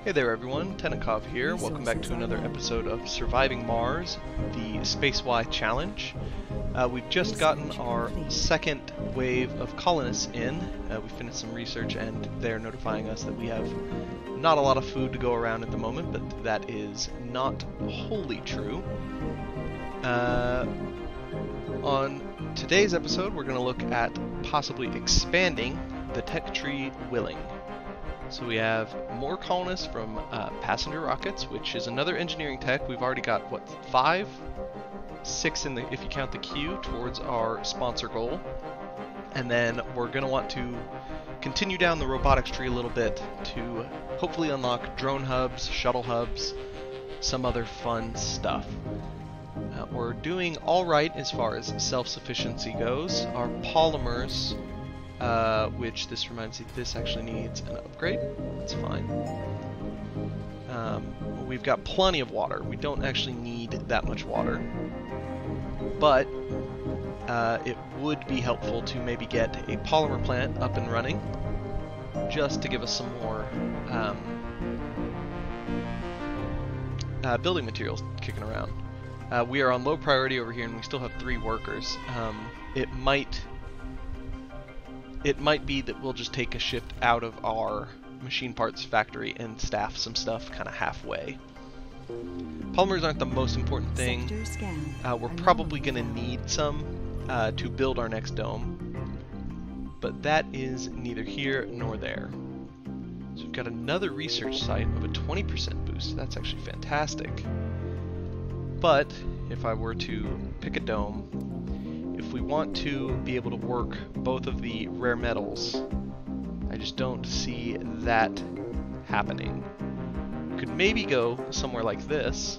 Hey there everyone, Tennikov here. Welcome back to another episode of Surviving Mars, the SpaceY challenge. We've just gotten our second wave of colonists in. We finished some research and they're notifying us that we have not a lot of food to go around at the moment, but that is not wholly true. On today's episode, we're going to look at possibly expanding the tech tree Willing. So we have more colonists from passenger rockets, which is another engineering tech. We've already got, what, 5? 6 in the, if you count the queue, towards our sponsor goal. And then we're going to want to continue down the robotics tree a little bit to hopefully unlock drone hubs, shuttle hubs, some other fun stuff. We're doing alright as far as self-sufficiency goes. Our polymers, which this reminds me, this actually needs an upgrade. That's fine. We've got plenty of water. We don't actually need that much water. But it would be helpful to maybe get a polymer plant up and running, just to give us some more building materials kicking around. We are on low priority over here, and we still have 3 workers. It might be that we'll just take a shift out of our machine parts factory and staff some stuff kind of halfway. Polymers aren't the most important thing. We're probably going to need some to build our next dome, but that is neither here nor there. So we've got another research site of a 20% boost. That's actually fantastic. But if I were to pick a dome, if we want to be able to work both of the rare metals, I just don't see that happening. We could maybe go somewhere like this.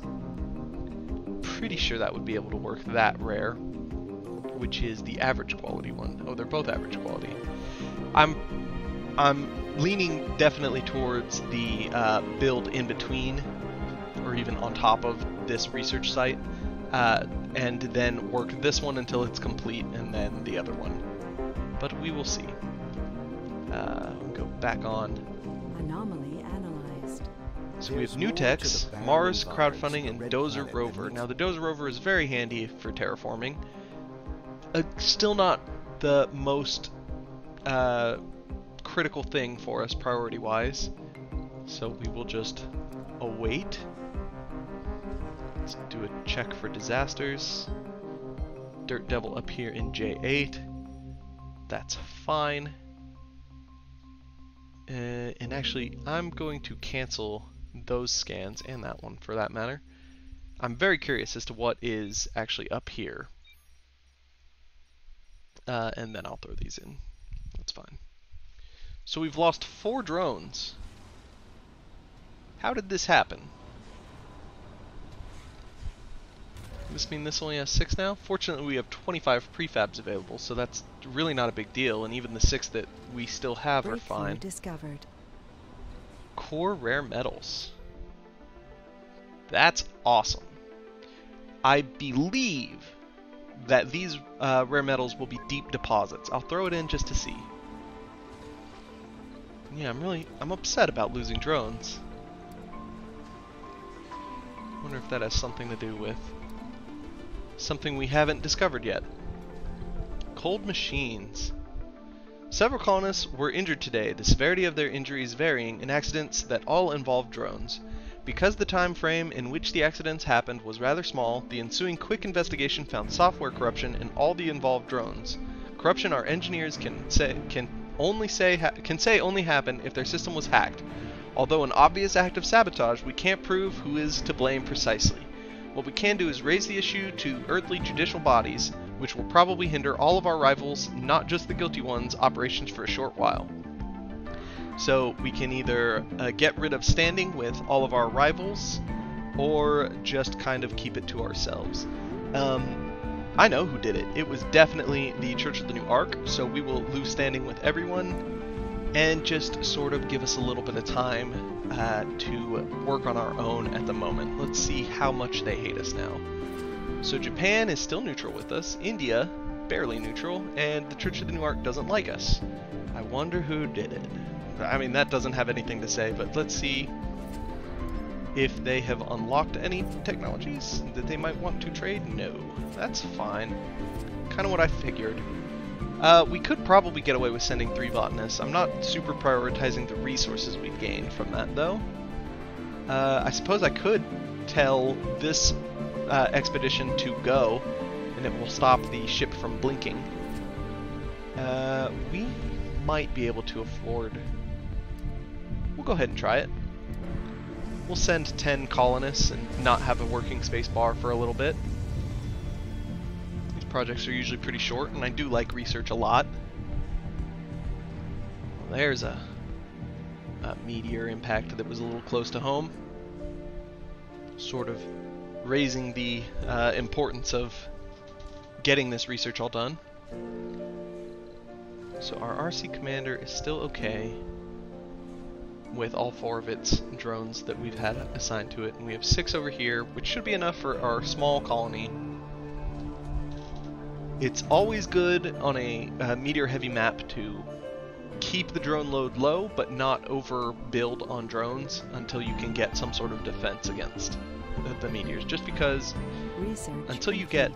Pretty sure that would be able to work that rare, which is the average quality one. Oh, they're both average quality. I'm leaning definitely towards the build in between, or even on top of this research site, and then work this one until it's complete, and then the other one. But we will see. Go back on. Anomaly analyzed. So we have new techs, Mars crowdfunding, and Dozer rover. Now the Dozer rover is very handy for terraforming. Still not the most critical thing for us priority-wise, so we will just await. Let's do a check for disasters. Dirt Devil up here in J8. That's fine. And actually, I'm going to cancel those scans, and that one for that matter. I'm very curious as to what is actually up here. And then I'll throw these in. That's fine. So we've lost 4 drones. How did this happen? Does this mean this only has 6 now? Fortunately, we have 25 prefabs available, so that's really not a big deal, and even the 6 that we still have are fine. Discovered. Core rare metals. That's awesome. I believe that these rare metals will be deep deposits. I'll throw it in just to see. Yeah, I'm upset about losing drones. I wonder if that has something to do with something we haven't discovered yet. Cold machines. Several colonists were injured today, the severity of their injuries varying in accidents that all involved drones. Because the time frame in which the accidents happened was rather small, the ensuing quick investigation found software corruption in all the involved drones. Corruption our engineers can say only happen if their system was hacked. Although an obvious act of sabotage, we can't prove who is to blame precisely. What we can do is raise the issue to earthly judicial bodies, which will probably hinder all of our rivals, not just the guilty ones, operations for a short while. So we can either get rid of standing with all of our rivals, or just kind of keep it to ourselves. I know who did it. It was definitely the Church of the New Ark, so we will lose standing with everyone, and just sort of give us a little bit of time to work on our own at the moment. Let's see how much they hate us now. So Japan is still neutral with us, India barely neutral, and the Church of the New Ark doesn't like us. I wonder who did it. I mean, that doesn't have anything to say, but let's see If they have unlocked any technologies that they might want to trade, no. That's fine. Kind of what I figured. We could probably get away with sending 3 botanists. I'm not super prioritizing the resources we'd gain from that, though. I suppose I could tell this expedition to go, and it will stop the ship from blinking. We might be able to afford... We'll go ahead and try it. We'll send 10 colonists and not have a working space bar for a little bit. These projects are usually pretty short, and I do like research a lot. Well, there's a meteor impact that was a little close to home. Sort of raising the importance of getting this research all done. So our RC commander is still okay with all 4 of its drones that we've had assigned to it, and we have 6 over here, which should be enough for our small colony. It's always good on a meteor-heavy map to keep the drone load low, but not overbuild on drones until you can get some sort of defense against the meteors. Just because until you get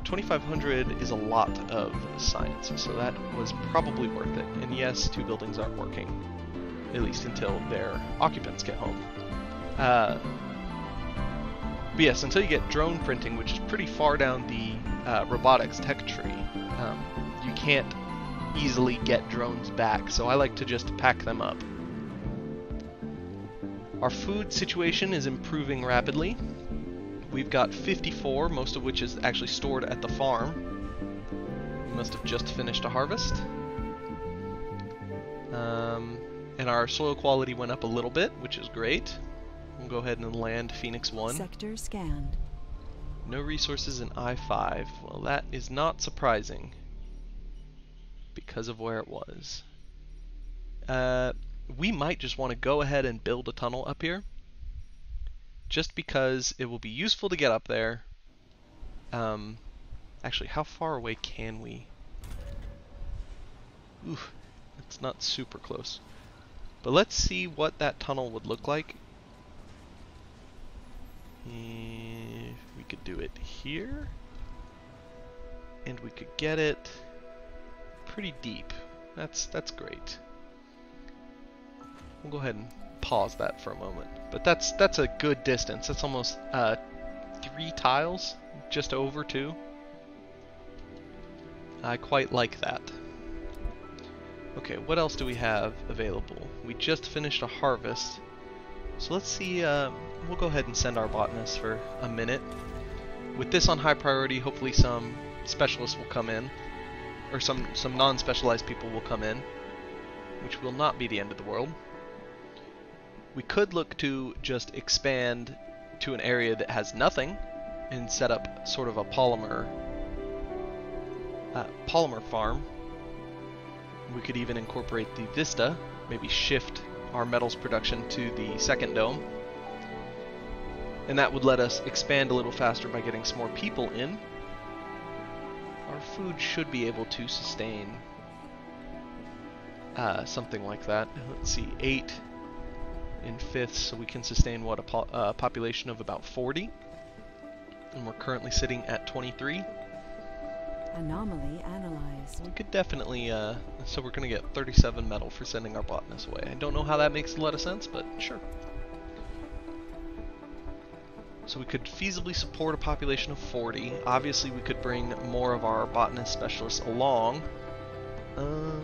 2,500 is a lot of science, so that was probably worth it. And yes, 2 buildings aren't working, at least until their occupants get home. But yes, until you get drone printing, which is pretty far down the robotics tech tree, you can't easily get drones back, so I like to just pack them up. Our food situation is improving rapidly. We've got 54, most of which is actually stored at the farm. We must have just finished a harvest. And our soil quality went up a little bit, which is great. We'll go ahead and land Phoenix 1. Sector scanned. No resources in I-5. Well, that is not surprising because of where it was. We might just want to go ahead and build a tunnel up here, just because it will be useful to get up there. Actually, how far away can we? Oof, it's not super close. But let's see what that tunnel would look like. If we could do it here, and we could get it pretty deep. That's great. We'll go ahead and pause that for a moment. But that's a good distance. That's almost 3 tiles, just over 2. I quite like that. Okay, what else do we have available? We just finished a harvest. So let's see, we'll go ahead and send our botanists for a minute. With this on high priority, hopefully some specialists will come in, or some non-specialized people will come in, which will not be the end of the world. We could look to just expand to an area that has nothing and set up sort of a polymer farm. We could even incorporate the Vista, maybe shift our metals production to the second dome, and that would let us expand a little faster by getting some more people in. Our food should be able to sustain something like that. Let's see, 8 in fifths, so we can sustain what, a population of about 40, and we're currently sitting at 23. Anomaly analyzed. We could definitely, so we're going to get 37 metal for sending our botanists away. I don't know how that makes a lot of sense, but sure. So we could feasibly support a population of 40. Obviously we could bring more of our botanist specialists along. And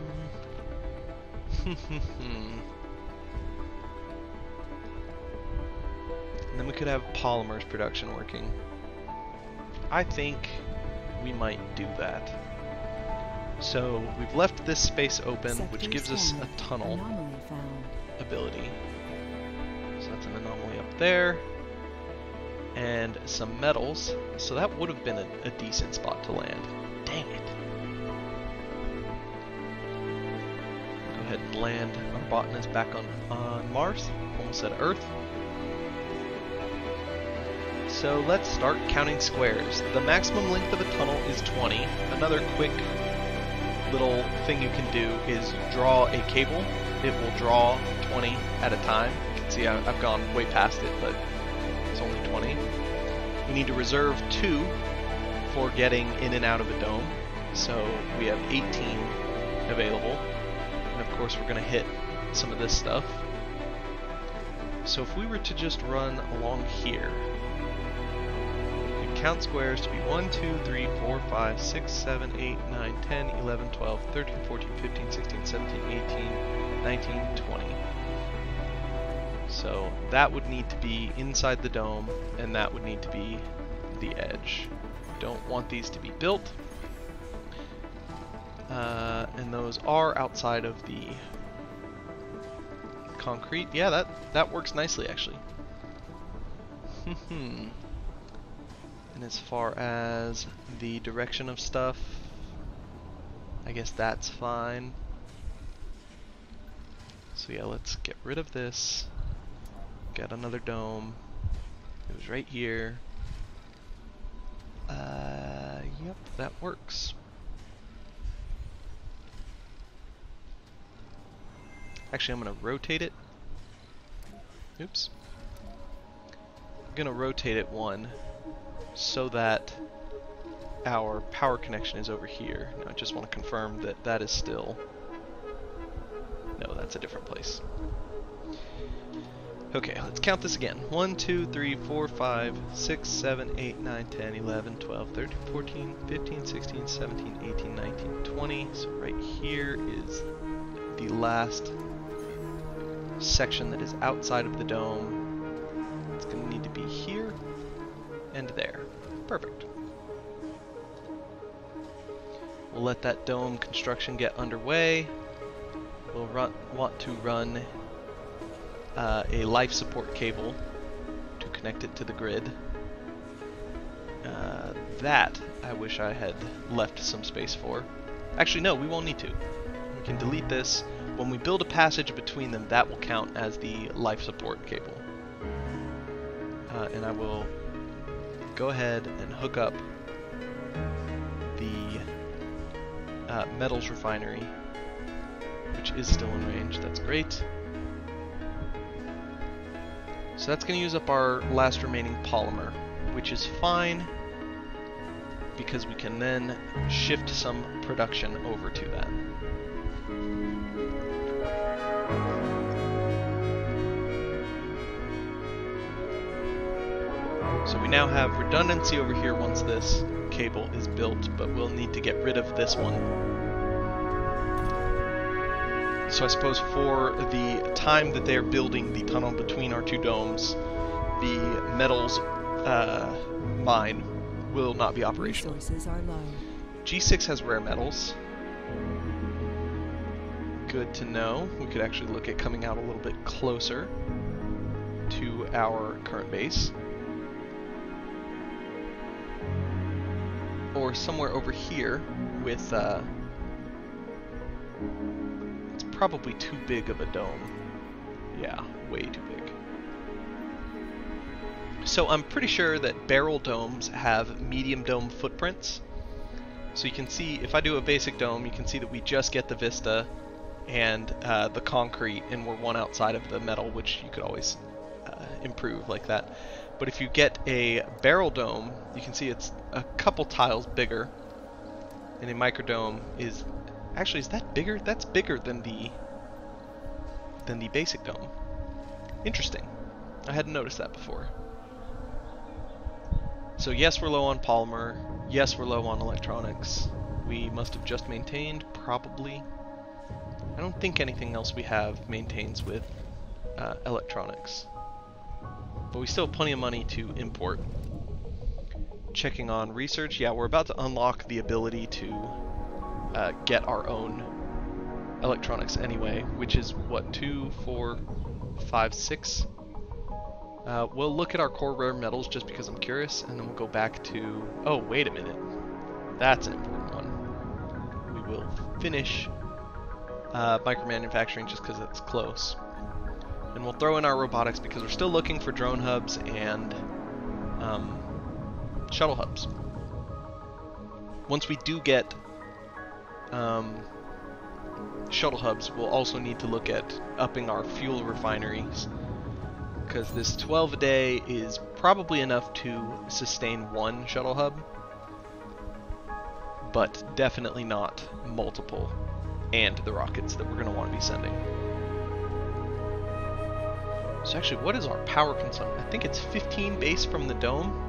then we could have polymers production working. I think we might do that. So we've left this space open, which gives us a tunnel ability. So that's an anomaly up there. And some metals. So that would have been a decent spot to land. Dang it. Go ahead and land our botanist back on Mars, almost at Earth. So let's start counting squares. The maximum length of a tunnel is 20. Another quick little thing you can do is draw a cable it will draw 20 at a time. You can see I've gone way past it, but it's only 20. We need to reserve 2 for getting in and out of a dome, so we have 18 available. And of course we're going to hit some of this stuff. So if we were to just run along here, we can count squares to be 1, 2, 3, 4, 5, 6, 7, 8, 9, 10, 11, 12, 13, 14, 15, 16, 17, 18, 19, 20. So that would need to be inside the dome, and that would need to be the edge. Don't want these to be built. And those are outside of the concrete. Yeah, that works nicely, actually. And as far as the direction of stuff, I guess that's fine. So yeah, let's get rid of this. Got another dome. It was right here. Yep, that works. Actually, I'm going to rotate it. Oops. I'm going to rotate it 1 so that our power connection is over here. Now, I just want to confirm that that is still... No, that's a different place. Okay, let's count this again. 1, 2, 3, 4, 5, 6, 7, 8, 9, 10, 11, 12, 13, 14, 15, 16, 17, 18, 19, 20. So right here is the last section that is outside of the dome. It's going to need to be here and there. Perfect. We'll let that dome construction get underway. We'll want to run a life support cable to connect it to the grid. That I wish I had left some space for. Actually, no, we won't need to. We can delete this. When we build a passage between them, that will count as the life support cable. And I will go ahead and hook up the metals refinery, which is still in range. That's great. So that's going to use up our last remaining polymer, which is fine because we can then shift some production over to that. So we now have redundancy over here once this cable is built, but we'll need to get rid of this one. So I suppose for the time that they're building the tunnel between our 2 domes, the metals mine will not be operational. Resources are low. G6 has rare metals. Good to know. We could actually look at coming out a little bit closer to our current base. Or somewhere over here with... it's probably too big of a dome. Yeah, way too big. So I'm pretty sure that barrel domes have medium dome footprints. So you can see, if I do a basic dome, you can see that we just get the vista and the concrete, and we're one outside of the metal, which you could always improve like that. But if you get a barrel dome, you can see it's a couple tiles bigger, and a microdome is... Actually, is that bigger? That's bigger than the basic dome. Interesting. I hadn't noticed that before. So yes, we're low on polymer. Yes, we're low on electronics. We must have just maintained, probably. I don't think anything else we have maintains with electronics. But we still have plenty of money to import. Checking on research. Yeah, we're about to unlock the ability to get our own electronics anyway, which is what, 2, 4, 5, 6? We'll look at our core rare metals just because I'm curious, and then we'll go back to... Oh, wait a minute. That's an important one. We will finish micromanufacturing just because it's close. And we'll throw in our robotics because we're still looking for drone hubs and shuttle hubs. Once we do get shuttle hubs, we'll also need to look at upping our fuel refineries, because this 12 a day is probably enough to sustain one shuttle hub, but definitely not multiple, and the rockets that we're going to want to be sending. So actually, what is our power consumption? I think it's 15 base from the dome.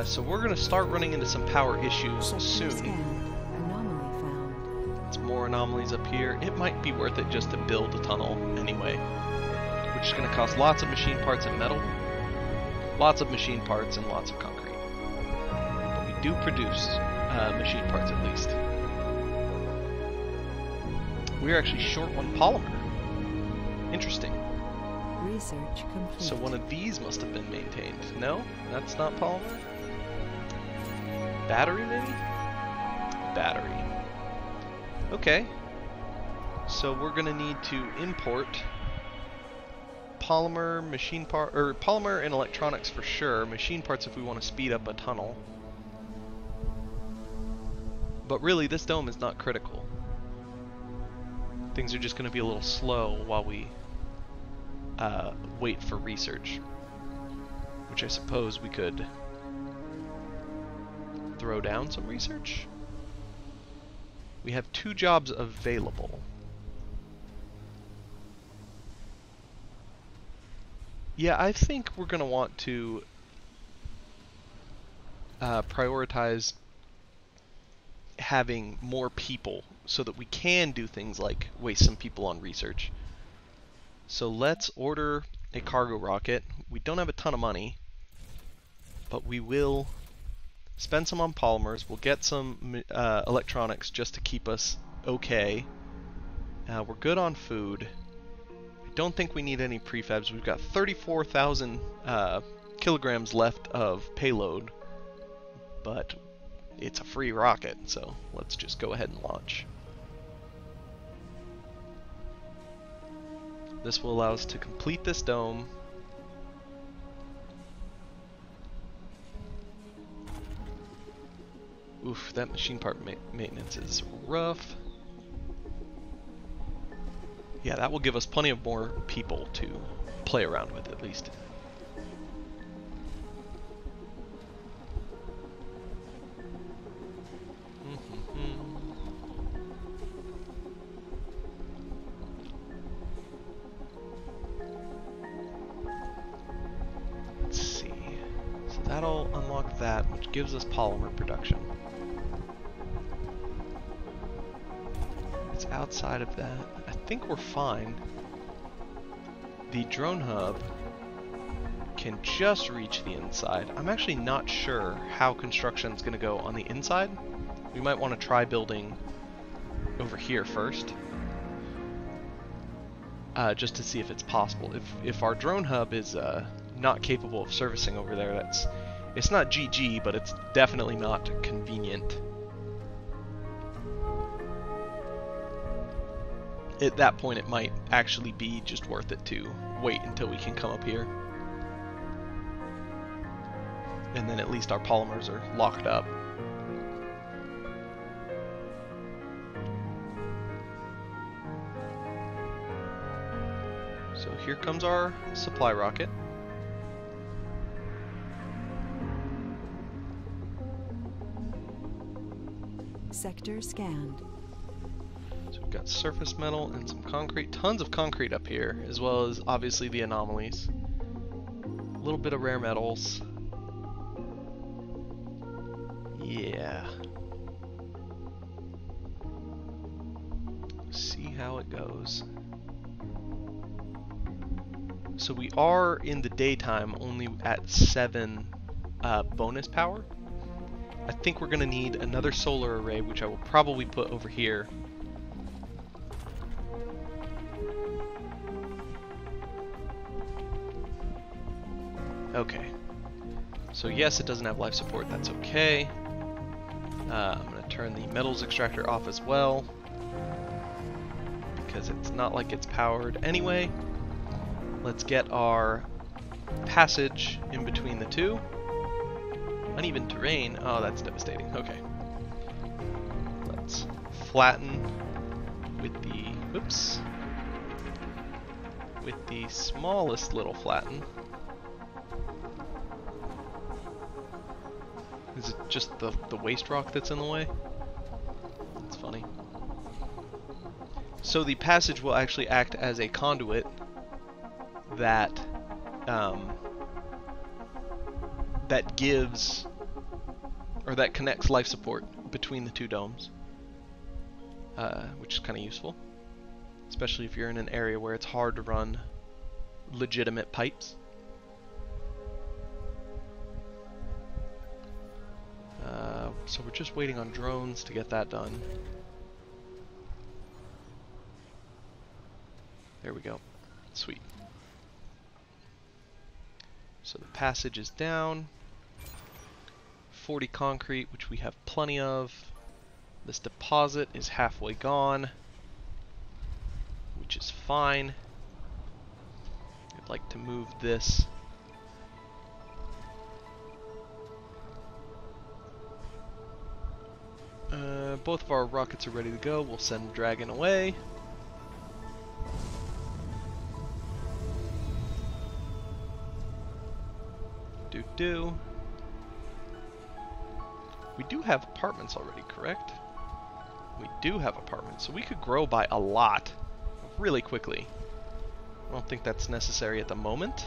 So we're going to start running into some power issues soon. Anomaly found. It's more anomalies up here. It might be worth it just to build a tunnel anyway, which is going to cost lots of machine parts and metal, lots of machine parts and lots of concrete. But we do produce machine parts at least. We're actually short one polymer. Interesting. Research complete. So one of these must have been maintained. No, that's not polymer. Battery maybe? Battery. Okay. So we're gonna need to import polymer, machine part, or polymer and electronics for sure. Machine parts if we want to speed up a tunnel. But really, this dome is not critical. Things are just gonna be a little slow while we wait for research, which I suppose we could throw down some research. We have 2 jobs available. Yeah, I think we're going to want to prioritize having more people so that we can do things like waste some people on research. So let's order a cargo rocket. We don't have a ton of money, but we will spend some on polymers. We'll get some electronics just to keep us okay. We're good on food. I don't think we need any prefabs. We've got 34,000 kilograms left of payload, but it's a free rocket, so let's just go ahead and launch. This will allow us to complete this dome. Oof, that machine part maintenance is rough. Yeah, that will give us plenty of more people to play around with, at least. Let's see. So that'll unlock that, which gives us polymer production. It's outside of that. I think we're fine. The drone hub can just reach the inside. I'm actually not sure how construction's going to go on the inside. We might want to try building over here first, just to see if it's possible. If our drone hub is not capable of servicing over there, it's not GG, but it's definitely not convenient. At that point, it might actually be just worth it to wait until we can come up here. And then at least our polymers are locked up. So here comes our supply rocket. Sector scanned. So we've got surface metal and some concrete, tons of concrete up here, as well as obviously the anomalies. A little bit of rare metals. Yeah. See how it goes. So we are in the daytime only at 7 bonus power. I think we're going to need another solar array, which I will probably put over here. Okay. So yes, it doesn't have life support. That's okay. I'm going to turn the metals extractor off as well, because it's not like it's powered anyway. Let's get our passage in between the two. Uneven terrain. Oh, that's devastating. Okay. Let's flatten with the, oops, with the smallest little flatten. Is it just the waste rock that's in the way? That's funny. So the passage will actually act as a conduit that that gives, or that connects life support between the two domes, which is kind of useful, especially if you're in an area where it's hard to run legitimate pipes. So we're just waiting on drones to get that done. There we go. Sweet. So the passage is down. 40 concrete, which we have plenty of. This deposit is halfway gone, which is fine. I'd like to move this. Both of our rockets are ready to go. We'll send Dragon away. Do. We do have apartments already, correct? We do have apartments, so we could grow by a lot really quickly. I don't think that's necessary at the moment,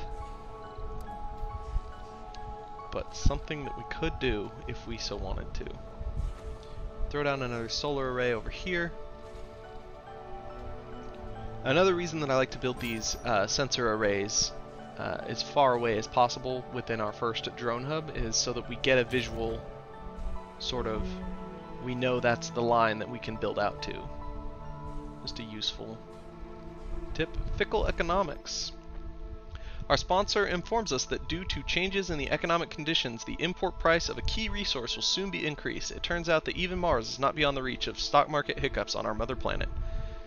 but something that we could do if we so wanted to. Throw down another solar array over here. Another reason that I like to build these sensor arrays as far away as possible within our first drone hub is so that we get a visual sort of, we know that's the line that we can build out to. Just a useful tip. Fickle economics. Our sponsor informs us that due to changes in the economic conditions, the import price of a key resource will soon be increased. It turns out that even Mars is not beyond the reach of stock market hiccups on our mother planet.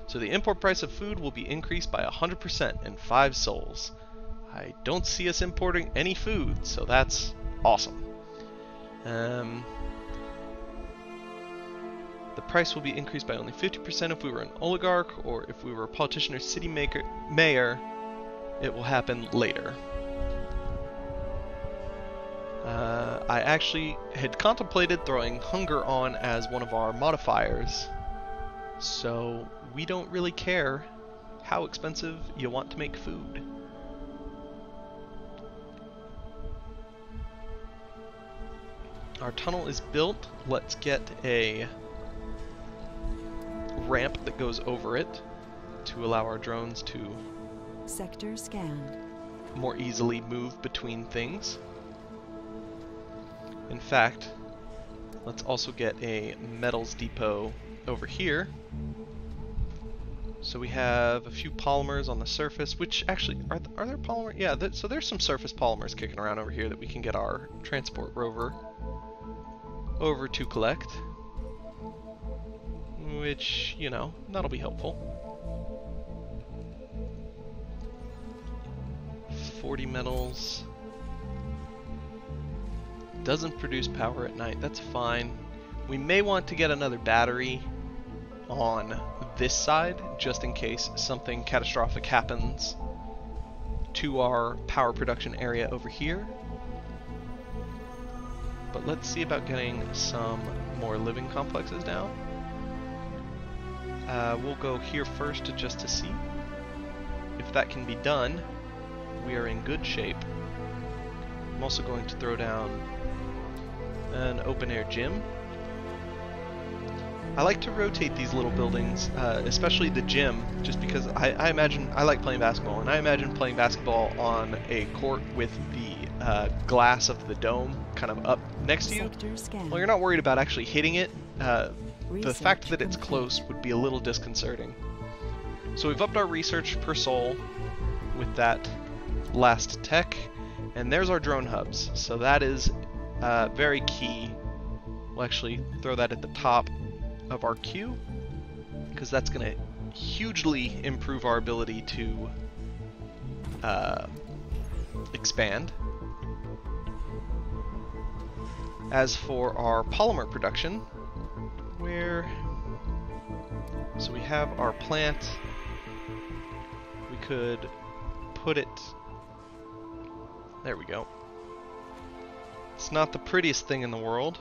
So the import price of food will be increased by 100% in 5 sols. I don't see us importing any food, so that's awesome. The price will be increased by only 50% if we were an oligarch, or if we were a politician or city mayor, it will happen later. I actually had contemplated throwing hunger on as one of our modifiers, so we don't really care how expensive you want to make food. Our tunnel is built. Let's get a ramp that goes over it to allow our drones to Sector scanned. more easily move between things. In fact, let's also get a metals depot over here. So we have a few polymers on the surface, which actually, are there polymers? Yeah, so there's some surface polymers kicking around over here that we can get our transport rover over to collect. Which, you know, that'll be helpful. 40 metals. Doesn't produce power at night, that's fine. We may want to get another battery on this side, just in case something catastrophic happens to our power production area over here. But let's see about getting some more living complexes down. We'll go here first just to see. If that can be done, we are in good shape. I'm also going to throw down an open-air gym. I like to rotate these little buildings, especially the gym, just because I imagine, I like playing basketball, and I imagine playing basketball on a court with the glass of the dome kind of up next to you. Well, you're not worried about actually hitting it. The fact that it's close would be a little disconcerting. So we've upped our research per sol with that last tech, and there's our drone hubs. So that is very key. We'll actually throw that at the top of our queue, because that's going to hugely improve our ability to expand. As for our polymer production, where So we have our plant. We could put it... There we go. It's not the prettiest thing in the world,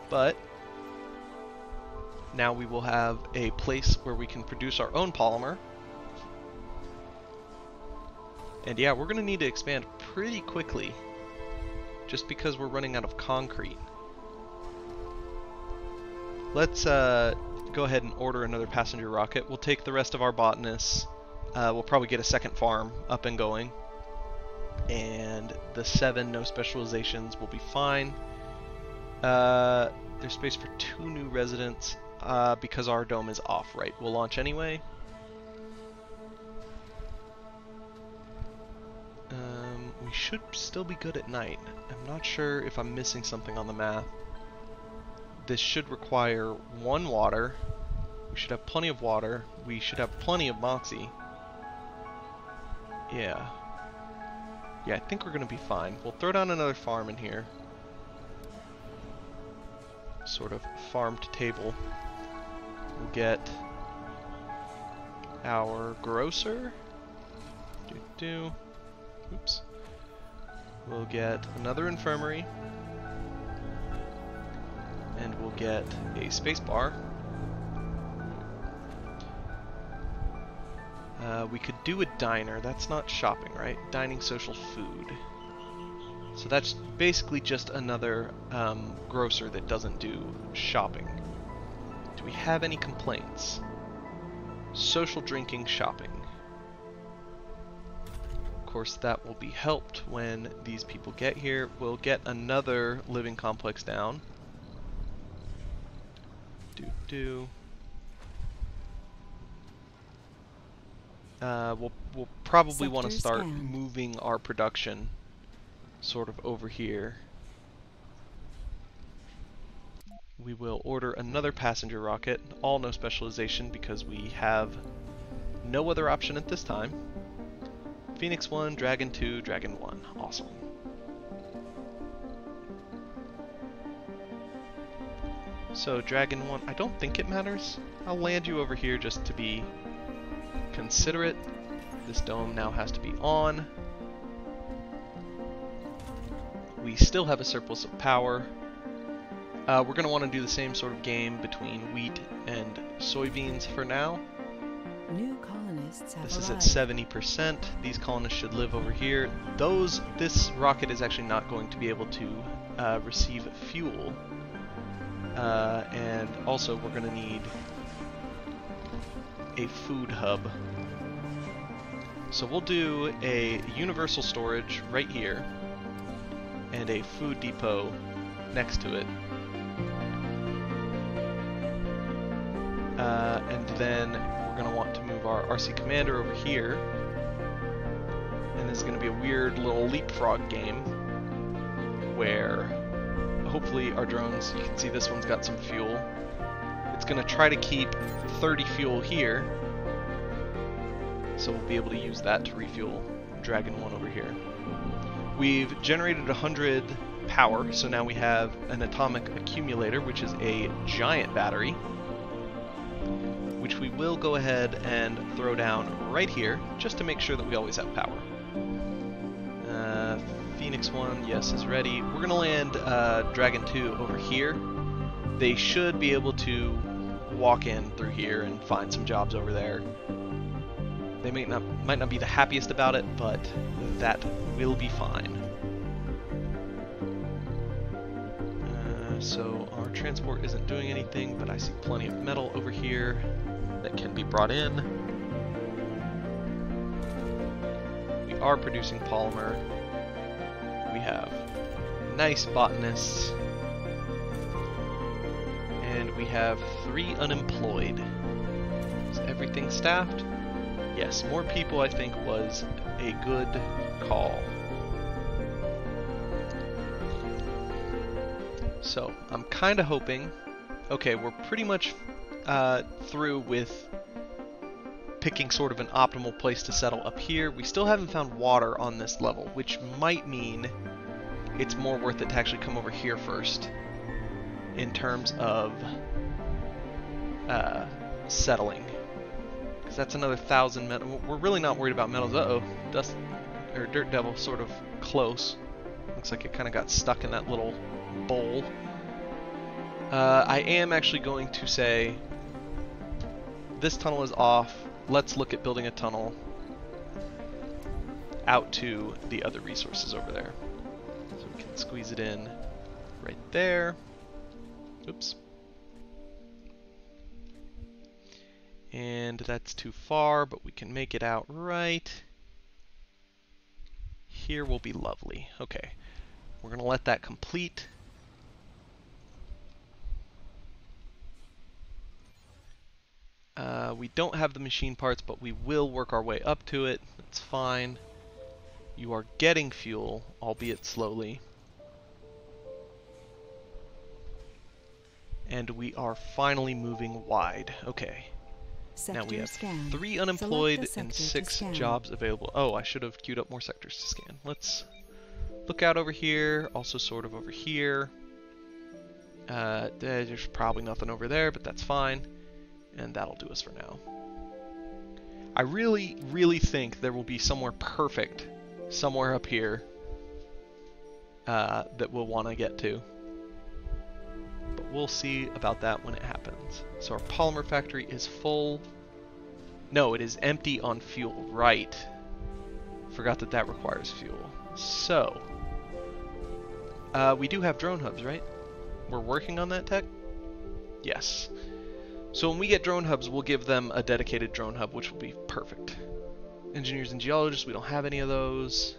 but now we will have a place where we can produce our own polymer. And yeah, we're going to need to expand pretty quickly, just because we're running out of concrete. Let's go ahead and order another passenger rocket. We'll take the rest of our botanists. We'll probably get a second farm up and going. And the 7 no specializations will be fine. There's space for 2 new residents because our dome is off, right? We'll launch anyway. We should still be good at night. I'm not sure if I'm missing something on the math. This should require 1 water. We should have plenty of water. We should have plenty of moxie. Yeah. Yeah, I think we're going to be fine. We'll throw down another farm in here. Sort of farm to table. We'll get our grocer. Oops. We'll get another infirmary. And we'll get a space bar. We could do a diner. That's not shopping, right? Dining, social, food. So that's basically just another grocer that doesn't do shopping. Do we have any complaints? Social, drinking, shopping. Of course, that will be helped when these people get here. We'll get another living complex down. We'll probably want to start moving our production sort of over here. We will order another passenger rocket, all no specialization because we have no other option at this time. Phoenix 1, Dragon 2, Dragon 1. Awesome. So Dragon 1, I don't think it matters. I'll land you over here just to be considerate. This dome now has to be on. We still have a surplus of power. We're going to want to do the same sort of game between wheat and soybeans for now. New colonists have This is arrived. at 70%. These colonists should live over here. This rocket is actually not going to be able to receive fuel. And also we're going to need a food hub. So we'll do a universal storage right here and a food depot next to it. And then we're going to want to move our RC Commander over here. And this is going to be a weird little leapfrog game where hopefully our drones, you can see this one's got some fuel. It's going to try to keep 30 fuel here. So we'll be able to use that to refuel Dragon 1 over here. We've generated 100 power, so now we have an atomic accumulator, which is a giant battery, which we will go ahead and throw down right here, just to make sure that we always have power. Phoenix 1, yes, is ready. We're going to land Dragon 2 over here. They should be able to walk in through here and find some jobs over there. They might not be the happiest about it, but that will be fine. So our transport isn't doing anything, but I see plenty of metal over here that can be brought in. We are producing polymer. We have nice botanists. And we have 3 unemployed. Is everything staffed? Yes, more people I think was a good call. So, I'm kind of hoping... Okay, we're pretty much through with picking sort of an optimal place to settle up here. We still haven't found water on this level, which might mean it's more worth it to actually come over here first in terms of settling. Because that's another 1,000 metal. We're really not worried about metals. Uh-oh. Dust, or Dirt Devil sort of close. Looks like it kind of got stuck in that little bowl. I am actually going to say this tunnel is off. Let's look at building a tunnel out to the other resources over there. So we can squeeze it in right there. Oops. And that's too far, but we can make it out right. Here will be lovely. Okay. We're going to let that complete. We don't have the machine parts, but we will work our way up to it. That's fine. You are getting fuel, albeit slowly. And we are finally moving wide. Okay. Now we have 3 unemployed and 6 jobs available. Oh, I should have queued up more sectors to scan. Let's look out over here, also sort of over here. There's probably nothing over there, but that's fine. And that'll do us for now. I really, really think there will be somewhere perfect somewhere up here that we'll want to get to. But we'll see about that when it happens. So our polymer factory is full. No, it is empty on fuel. Right. Forgot that that requires fuel. So, we do have drone hubs, right? We're working on that tech? Yes. So when we get drone hubs, we'll give them a dedicated drone hub, which will be perfect. Engineers and geologists, we don't have any of those.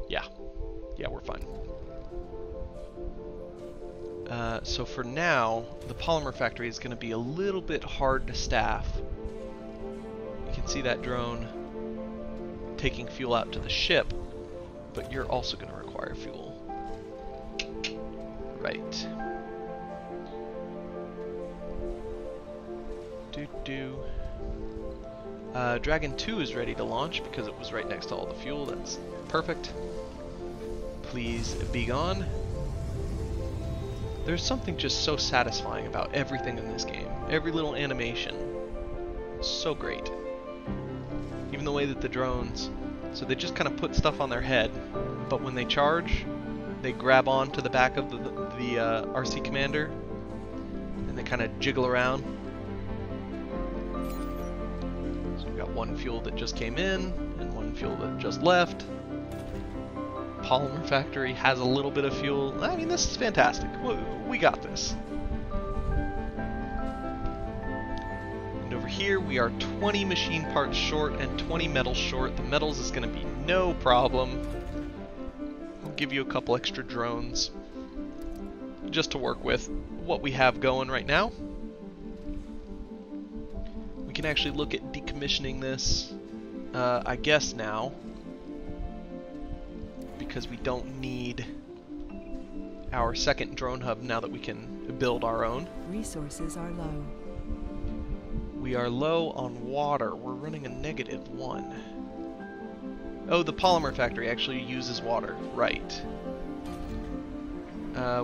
Yeah. Yeah, we're fine. So for now, the polymer factory is going to be a little bit hard to staff. You can see that drone taking fuel out to the ship, but you're also going to require fuel. Right. Dragon 2 is ready to launch because it was right next to all the fuel. That's perfect. Please be gone. There's something just so satisfying about everything in this game. Every little animation. So great. Even the way that the drones, so they just kind of put stuff on their head, but when they charge, they grab on to the back of the RC commander, and they kind of jiggle around. So we've got one fuel that just came in, and one fuel that just left. Polymer factory has a little bit of fuel. I mean, this is fantastic. We got this. And over here, we are 20 machine parts short and 20 metals short. The metals is going to be no problem. We'll give you a couple extra drones just to work with what we have going right now. We can actually look at decommissioning this, I guess now, because we don't need our second drone hub now that we can build our own. Resources are low. We are low on water. We're running a -1. Oh, the polymer factory actually uses water. Right.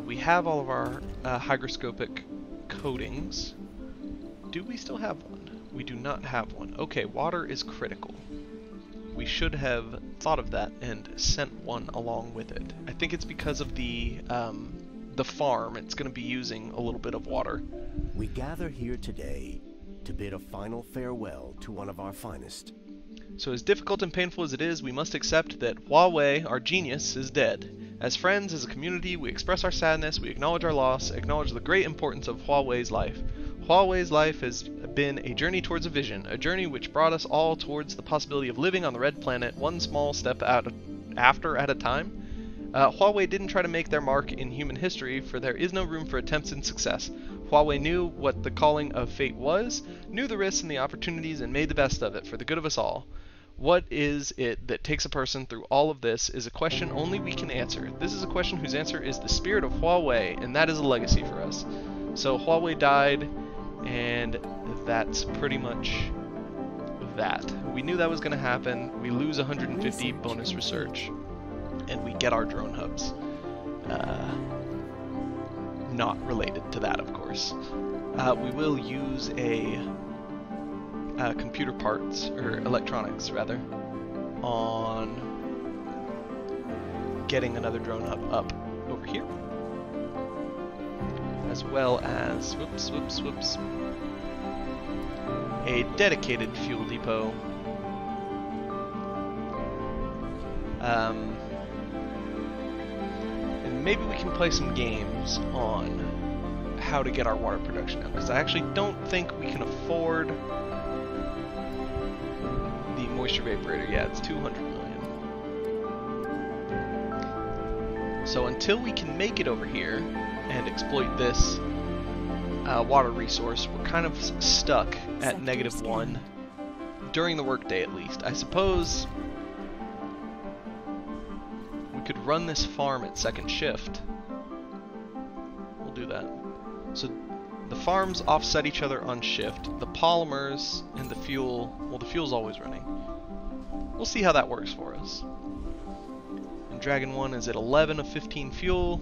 We have all of our hygroscopic coatings. Do we still have one? We do not have one. Okay, water is critical. We should have thought of that and sent one along with it. I think it's because of the farm. It's going to be using a little bit of water. We gather here today to bid a final farewell to one of our finest. So as difficult and painful as it is, we must accept that Huawei, our genius, is dead. As friends, as a community, we express our sadness, we acknowledge our loss, acknowledge the great importance of Huawei's life. Huawei's life has been a journey towards a vision, a journey which brought us all towards the possibility of living on the Red Planet, one small step at a time. Huawei didn't try to make their mark in human history, for there is no room for attempts in success. Huawei knew what the calling of fate was, knew the risks and the opportunities, and made the best of it for the good of us all. What is it that takes a person through all of this is a question only we can answer. This is a question whose answer is the spirit of Huawei, and that is a legacy for us. So Huawei died, and that's pretty much that. We knew that was going to happen. We lose 150 bonus research, and we get our drone hubs. Not related to that, of course. we will use a computer parts, or electronics rather, on getting another drone hub up over here, as well as, whoops, a dedicated fuel depot. And maybe we can play some games on how to get our water production up, because I actually don't think we can afford the moisture vaporator. Yeah, it's 200 million. So until we can make it over here and exploit this water resource, we're kind of stuck at -1 during the workday, at least. I suppose we could run this farm at second shift. We'll do that. So the farms offset each other on shift. The polymers and the fuel, well, the fuel's always running. We'll see how that works for us. And Dragon 1 is at 11 of 15 fuel.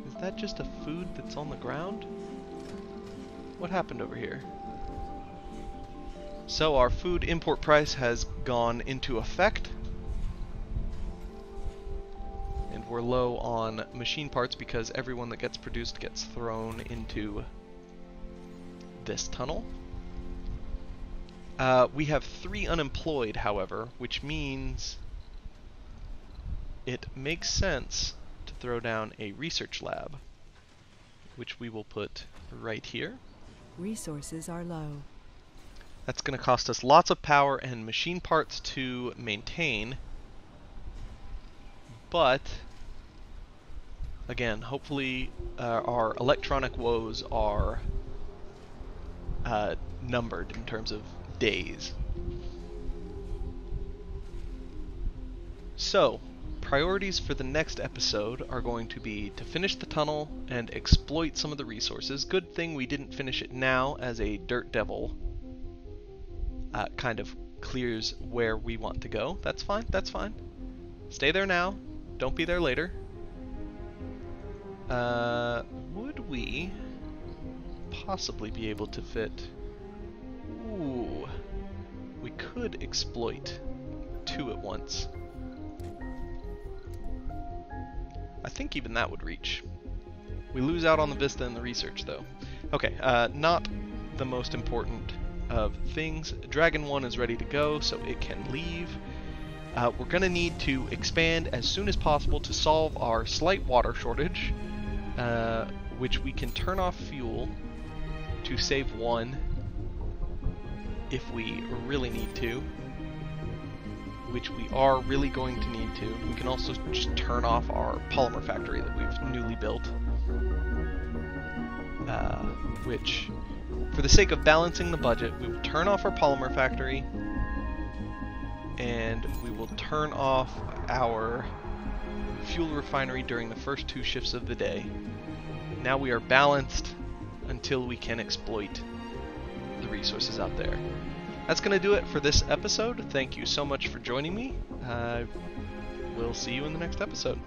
Is that just a food that's on the ground? What happened over here? So our food import price has gone into effect. And we're low on machine parts because everyone that gets produced gets thrown into this tunnel. We have 3 unemployed, however, which means it makes sense to throw down a research lab, which we will put right here. Resources are low. That's going to cost us lots of power and machine parts to maintain. But, again, hopefully our electronic woes are numbered in terms of days. So, priorities for the next episode are going to be to finish the tunnel and exploit some of the resources. Good thing we didn't finish it now, as a dirt devil kind of clears where we want to go. That's fine, that's fine. Stay there now. Don't be there later. Would we possibly be able to fit... Ooh. We could exploit 2 at once. I think even that would reach. We lose out on the vista and the research, though. Okay, not the most important of things. Dragon 1 is ready to go, so it can leave. We're going to need to expand as soon as possible to solve our slight water shortage, which we can turn off fuel to save 1 if we really need to, which we are really going to need to. We can also just turn off our polymer factory that we've newly built, which, for the sake of balancing the budget, we will turn off our polymer factory, and we will turn off our fuel refinery during the first 2 shifts of the day. Now we are balanced until we can exploit the resources out there. That's going to do it for this episode. Thank you so much for joining me. We'll see you in the next episode.